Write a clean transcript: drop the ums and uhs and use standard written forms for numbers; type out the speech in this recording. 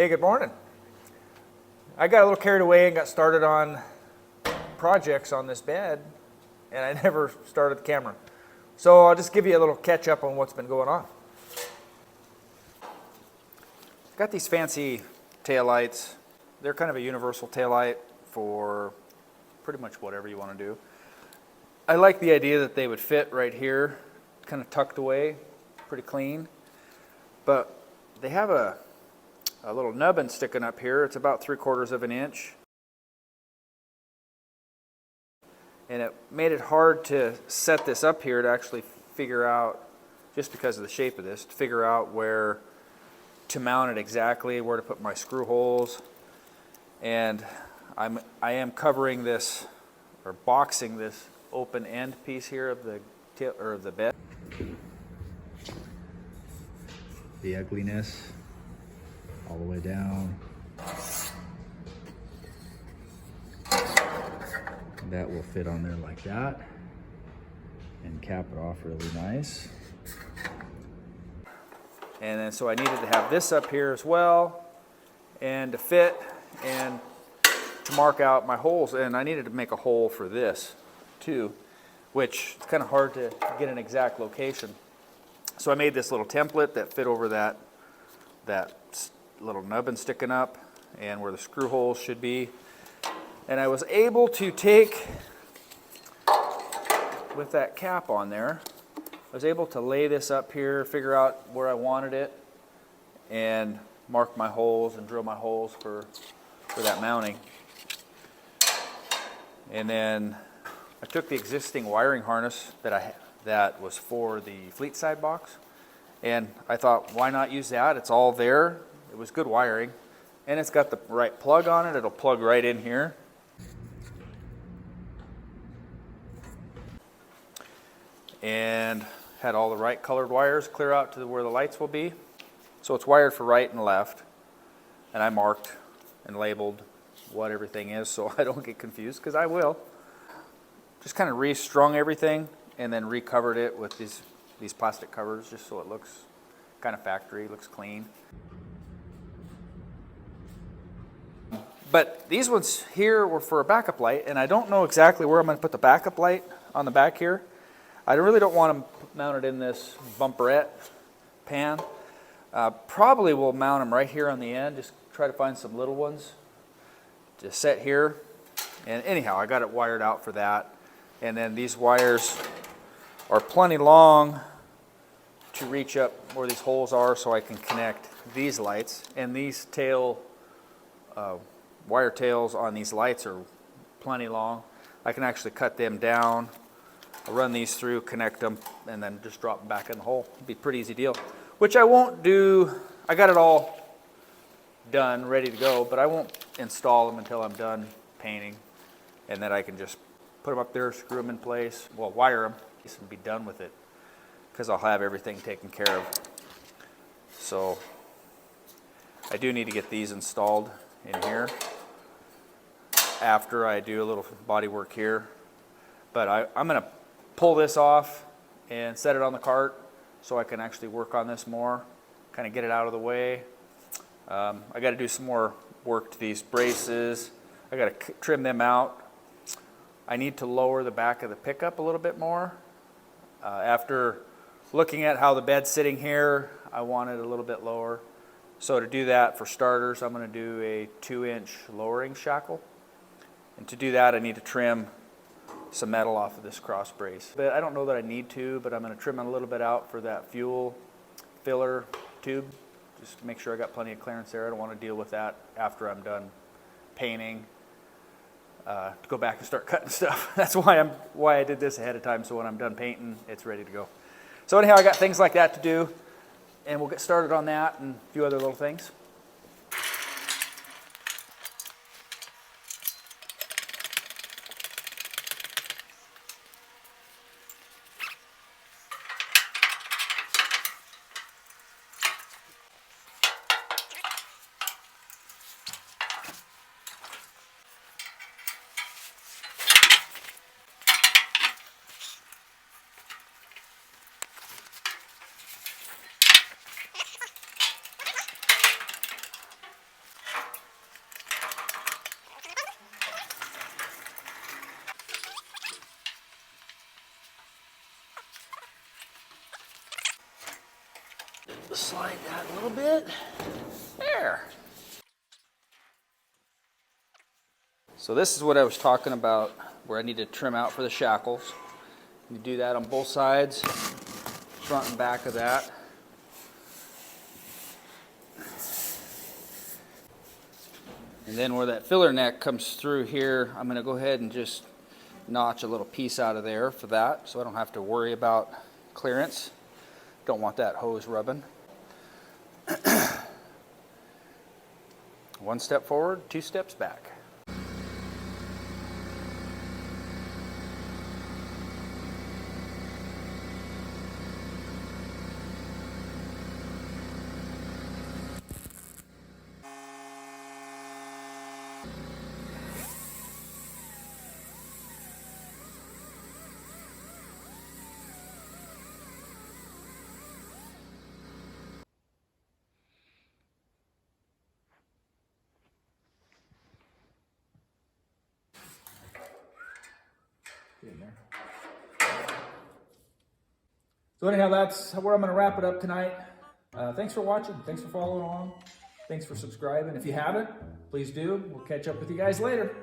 Hey, good morning. I got a little carried away and got started on projects on this bed, and I never started the camera. So I'll just give you a little catch up on what's been going on. I've got these fancy taillights. They're kind of a universal taillight for pretty much whatever you want to do. I like the idea that they would fit right here, kind of tucked away, pretty clean. But they have a little nubbin sticking up here. It's about 3/4 of an inch. And it made it hard to set this up here to actually figure out, just because of the shape of this, to figure out where to mount it exactly, where to put my screw holes. And I am covering this, or boxing this open end piece here of the tail, or of the bed. The ugliness all the way down. That will fit on there like that and cap it off really nice. And then so I needed to have this up here as well, and to fit and to mark out my holes. And I needed to make a hole for this too, which it's kind of hard to get an exact location. So I made this little template that fit over that little nubbin sticking up and where the screw holes should be. And I was able to take, with that cap on there, I was able to lay this up here, figure out where I wanted it, and mark my holes and drill my holes for that mounting. And then I took the existing wiring harness that was for the fleet side box, and I thought, why not use that? It's all there. It was good wiring, and it's got the right plug on it. It'll plug right in here. And had all the right colored wires clear out to where the lights will be. So it's wired for right and left, and I marked and labeled what everything is so I don't get confused, because I will. Just kind of restrung everything and then recovered it with these plastic covers, just so it looks kind of factory, looks clean. But these ones here were for a backup light, and I don't know exactly where I'm going to put the backup light on the back here. I really don't want them mounted in this bumperette pan. Probably will mount them right here on the end. Just try to find some little ones to set here. And anyhow, I got it wired out for that. And then these wires are plenty long to reach up where these holes are, so I can connect these lights. And these wire tails on these lights are plenty long. I can actually cut them down. I'll run these through, connect them, and then just drop them back in the hole. It'd be a pretty easy deal, which I won't do. I got it all done, ready to go, but I won't install them until I'm done painting, and then I can just put them up there, screw them in place, well, wire them, and be done with it, because I'll have everything taken care of. So I do need to get these installed in here after I do a little body work here. But I'm going to pull this off and set it on the cart so I can actually work on this more, kind of get it out of the way. I got to do some more work to these braces. I got to trim them out. I need to lower the back of the pickup a little bit more. After looking at how the bed's sitting here, I want it a little bit lower. So to do that, for starters, I'm going to do a 2-inch lowering shackle. And to do that, I need to trim some metal off of this cross brace. But I don't know that I need to, but I'm going to trim it a little bit out for that fuel filler tube, just to make sure I got plenty of clearance there. I don't want to deal with that after I'm done painting, to go back and start cutting stuff. That's why I did this ahead of time, so when I'm done painting, it's ready to go. So anyhow, I got things like that to do, and we'll get started on that and a few other little things. Slide that a little bit. There. So this is what I was talking about, where I need to trim out for the shackles. You do that on both sides, front and back of that. And then where that filler neck comes through here, I'm going to go ahead and just notch a little piece out of there for that, so I don't have to worry about clearance. Don't want that hose rubbing. One step forward, 2 steps back. So anyhow, that's where I'm going to wrap it up tonight. Thanks for watching. Thanks for following along. Thanks for subscribing. If you haven't, please do. We'll catch up with you guys later.